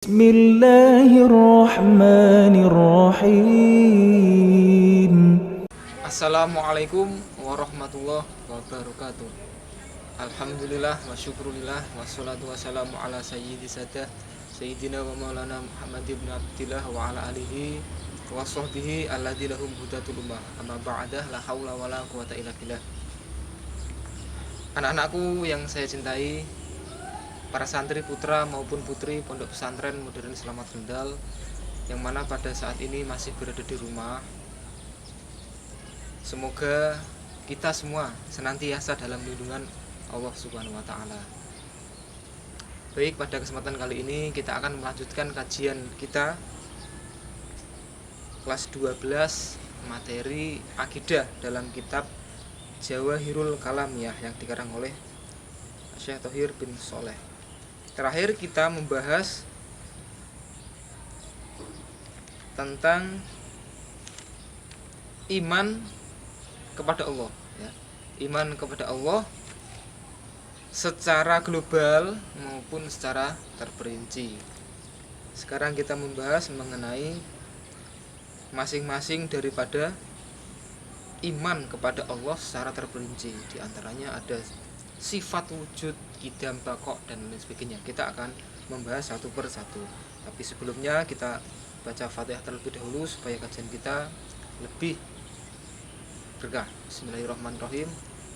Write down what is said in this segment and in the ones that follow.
Bismillahirrahmanirrahim. Assalamualaikum warahmatullahi wabarakatuh. Alhamdulillah wa syukurillah wassalatu wassalamu ala sayyidina wa maulana Muhammad ibn Abdillah wa ala alihi wa sahbihi alladzi lahum hudatul ummah. Amma ba'dah, la haula wala quwata illa billah. Anak-anakku yang saya cintai, para santri putra maupun putri Pondok Pesantren Modern Selamat Kendal yang mana pada saat ini masih berada di rumah, semoga kita semua senantiasa dalam lindungan Allah Subhanahu wa taala. Baik, pada kesempatan kali ini kita akan melanjutkan kajian kita kelas 12 materi akidah dalam kitab Jawahirul Kalamiyah yang dikarang oleh Syekh Thohir bin Sholeh. Terakhir kita membahas tentang iman kepada Allah, ya. Iman kepada Allah secara global maupun secara terperinci. Sekarang kita membahas mengenai masing-masing daripada iman kepada Allah secara terperinci. Di antaranya ada sifat wujud, qidam, baqo, dan lain sebagainya. Kita akan membahas satu per satu. Tapi sebelumnya kita baca Fatihah terlebih dahulu supaya kajian kita lebih berkah. Bismillahirrahmanirrahim.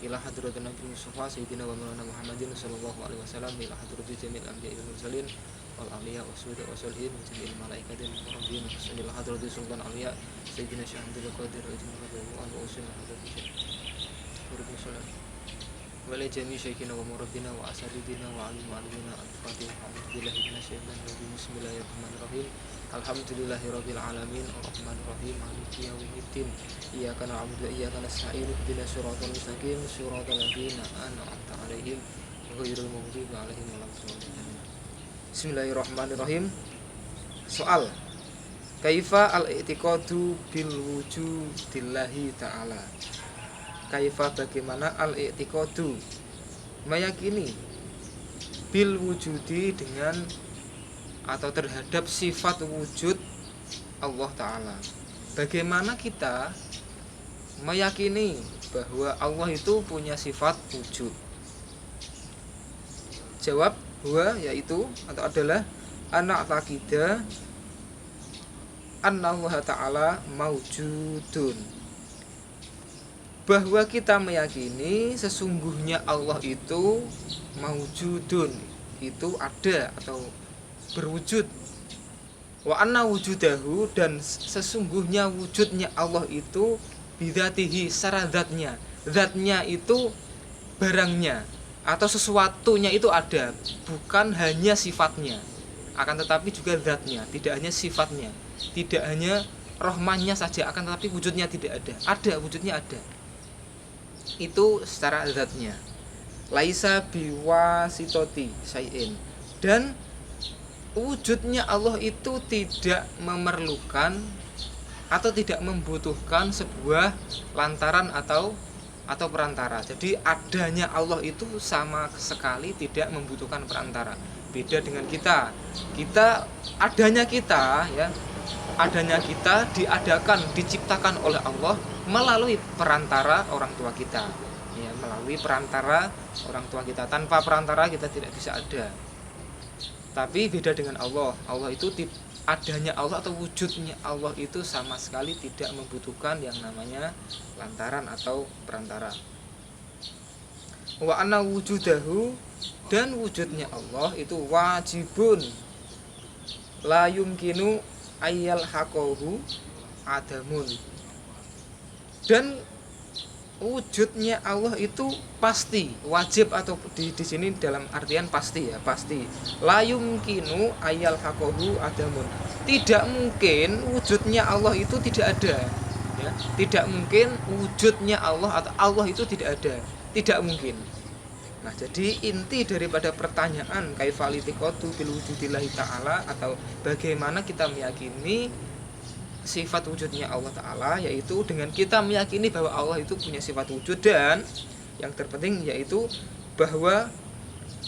Ila hadratin Nabi Mustafa Sayyidina wa Maulana Muhammadin sallallahu alaihi wasallam, ila hadrati jamil anbiya'i wal mursalin wal awliya wasyuhada wassalihin wa jamil malaikatin muqarrabin ila hadrati sultan awliya Sayyidina Syekh Abdul Qadir wa jamil wa usul hadrati wala jami syekhina wa murabbina wa asadidina wa alim alimina al-fatihah. Alhamdulillahi minasyaitonir rajim. Bismillahirrahmanirrahim. Alhamdulillahirabbil alamin arrahmanirrahim maliki yaumiddin. Iyyaka na'budu wa iyyaka nasta'in. Ihdinas siratal mustaqim siratal ladzina an'amta 'alaihim ghairil maghdubi 'alaihim waladdallin. Bismillahirrahmanirrahim. Soal: kaifa al-i'tiqadu bil wujudillahi ta'ala? Kaifa, bagaimana, al-i'tiqadu, meyakini, bil wujudi, dengan atau terhadap sifat wujud Allah Ta'ala. Bagaimana kita meyakini bahwa Allah itu punya sifat wujud? Jawab: huwa, yaitu atau adalah anak taqidah anna Allah Ta'ala maujudun, bahwa kita meyakini sesungguhnya Allah itu maujudun, itu ada atau berwujud. Wa anna wujudahu, dan sesungguhnya wujudnya Allah itu bidzatihi, secara zatnya. Zatnya itu barangnya atau sesuatunya itu ada, bukan hanya sifatnya, akan tetapi juga zatnya, tidak hanya sifatnya, tidak hanya rohmannya saja, akan tetapi wujudnya tidak ada. Ada, wujudnya ada. Itu secara zatnya. Laisa biwasitoti syai'in, dan wujudnya Allah itu tidak memerlukan atau tidak membutuhkan sebuah lantaran atau perantara. Jadi adanya Allah itu sama sekali tidak membutuhkan perantara. Beda dengan kita. Adanya kita diadakan, diciptakan oleh Allah melalui perantara orang tua kita, ya, melalui perantara orang tua kita. Tanpa perantara kita tidak bisa ada. Tapi beda dengan Allah. Allah itu adanya Allah atau wujudnya Allah itu sama sekali tidak membutuhkan yang namanya lantaran atau perantara. Wa anna wujudahu, dan wujudnya Allah itu wajibun la yumkinu ayyal haqahu adamun, dan wujudnya Allah itu pasti, wajib, atau di sini dalam artian pasti, ya, pasti. La yumkinu ayyal haqahu adamun, tidak mungkin wujudnya Allah itu tidak ada, ya. Tidak mungkin wujudnya Allah atau Allah itu tidak ada, tidak mungkin. Nah, jadi inti daripada pertanyaan kaifal i'tiqadu bil wujudillahi ta'ala, atau bagaimana kita meyakini sifat wujudnya Allah Ta'ala, yaitu dengan kita meyakini bahwa Allah itu punya sifat wujud, dan yang terpenting yaitu bahwa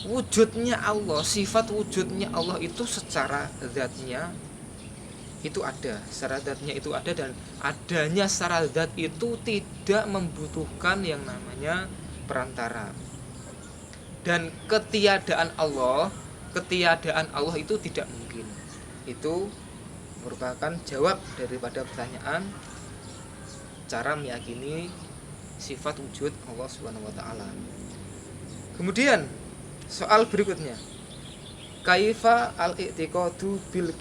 wujudnya Allah, sifat wujudnya Allah itu secara zatnya itu ada, secara zatnya itu ada, dan adanya secara zat itu tidak membutuhkan yang namanya perantara. Dan ketiadaan Allah itu tidak mungkin. Itu merupakan jawab daripada pertanyaan cara meyakini sifat wujud Allah Subhanahu wa taala. Kemudian soal berikutnya, kaifa al-i'tiqadu bil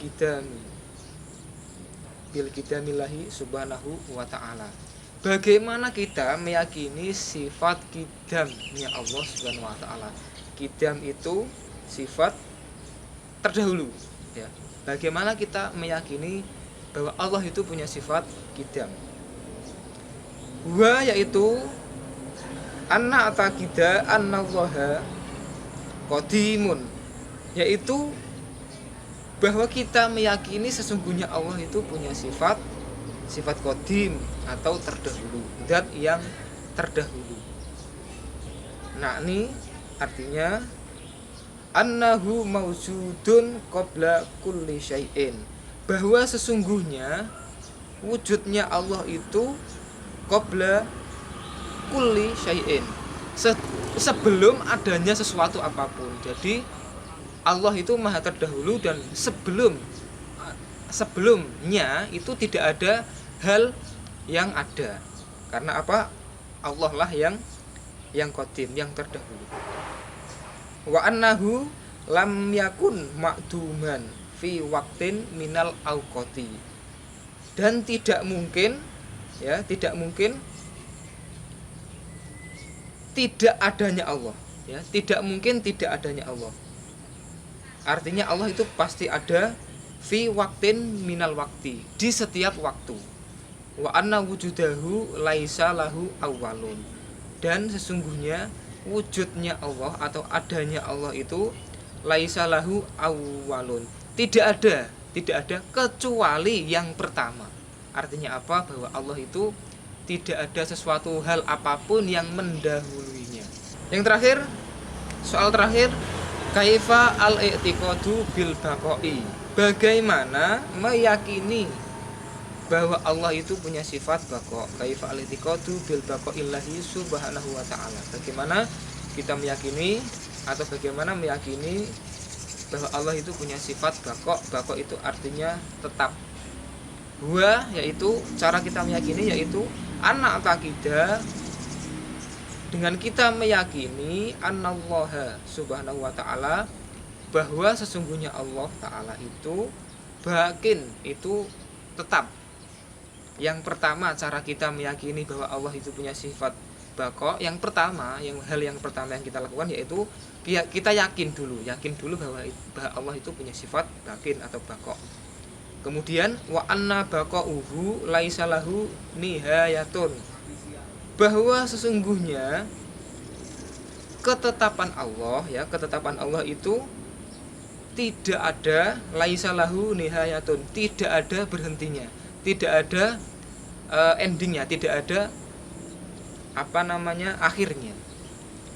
qidamillahi subhanahu wa ta'ala. Bagaimana kita meyakini sifat qidamnya Allah subhanahu wa ta'ala. Qidam itu sifat terdahulu ya. Bagaimana kita meyakini bahwa Allah itu punya sifat qidam. Wa yaitu anna ataqida annallaha qadimun, yaitu bahwa kita meyakini sesungguhnya Allah itu punya sifat qadim atau terdahulu, zat yang terdahulu. Nah, ini artinya annahu mawjudun qabla kulli syai'in, bahwa sesungguhnya wujudnya Allah itu qabla kulli syai'in, sebelum adanya sesuatu apapun. Jadi Allah itu maha terdahulu, dan sebelumnya itu tidak ada hal yang ada. Karena apa? Allah lah yang qadim, yang terdahulu. Wa annahu lam yakun ma'duman fi waqtin minal awqati, dan tidak mungkin tidak adanya Allah ya, tidak mungkin tidak adanya Allah. Artinya Allah itu pasti ada fi waqtin minal waqti, di setiap waktu. Wa anna wujudahu laisa lahu awwalun, dan sesungguhnya wujudnya Allah atau adanya Allah itu laisa lahu awwalun, tidak ada kecuali yang pertama. Artinya apa? Bahwa Allah itu tidak ada sesuatu hal apapun yang mendahuluinya. Yang terakhir, soal terakhir, kaifa al-i'tiqadu bil baqai. Bagaimana meyakini bahwa Allah itu punya sifat baqa. Kaifa al-i'tiqadu bil baqaillahi subhanahu wa ta'ala. Bagaimana kita meyakini atau bagaimana meyakini bahwa Allah itu punya sifat baqa. Baqa itu artinya tetap. Wa yaitu cara kita meyakini yaitu anak taqidah, dengan kita meyakini annallaha subhanahu wa ta'ala, bahwa sesungguhnya Allah ta'ala itu bakin, itu tetap. Yang pertama cara kita meyakini bahwa Allah itu punya sifat baqa, hal yang pertama yang kita lakukan yaitu kita yakin dulu bahwa Allah itu punya sifat bakin atau baqa. Kemudian wa anna baqa'uhu laisa lahu nihayatun, bahwa sesungguhnya ketetapan Allah itu tidak ada laisa lahu nihayatun, tidak ada berhentinya, tidak ada endingnya, tidak ada akhirnya.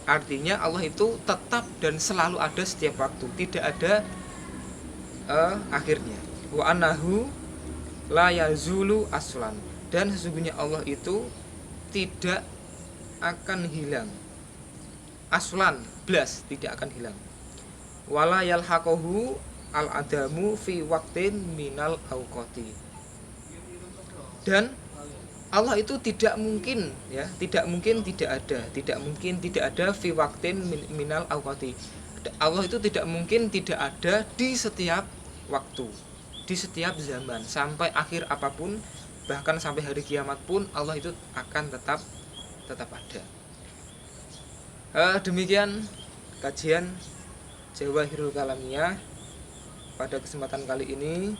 Artinya Allah itu tetap dan selalu ada setiap waktu, tidak ada akhirnya. Wa annahu la yazulu aslan, dan sesungguhnya Allah itu tidak akan hilang, aslan blas tidak akan hilang. Wala yalhaqahu al-adamu fi waqtin minal awqati, dan Allah itu tidak mungkin tidak ada fi waqtin minal awqati. Allah itu tidak mungkin tidak ada di setiap waktu, di setiap zaman, sampai akhir apapun, bahkan sampai hari kiamat pun Allah itu akan tetap ada. Demikian kajian Jawahirul Kalamiyah pada kesempatan kali ini.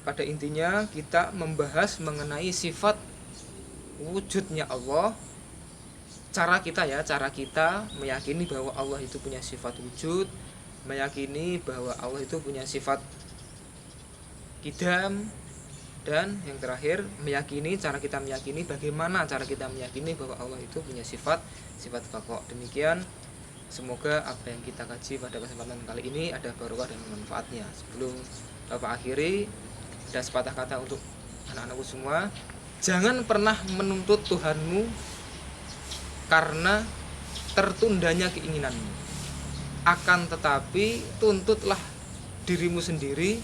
Pada intinya kita membahas mengenai sifat wujudnya Allah. Cara kita meyakini bahwa Allah itu punya sifat wujud, meyakini bahwa Allah itu punya sifat qidam, dan yang terakhir bagaimana cara kita meyakini bahwa Allah itu punya sifat baqa. Demikian, Semoga apa yang kita kaji pada kesempatan kali ini ada barokah dan manfaatnya. Sebelum Bapak akhiri, ada sepatah kata untuk anak-anakku semua. Jangan pernah menuntut Tuhanmu karena tertundanya keinginanmu. Akan tetapi tuntutlah dirimu sendiri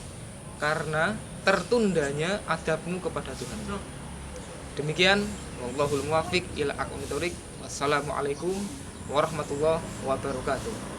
karena tertundanya adabmu kepada Tuhan. Demikian, wallahul muwaffiq ila aqwamit thoriq. Wassalamualaikum warahmatullahi wabarakatuh.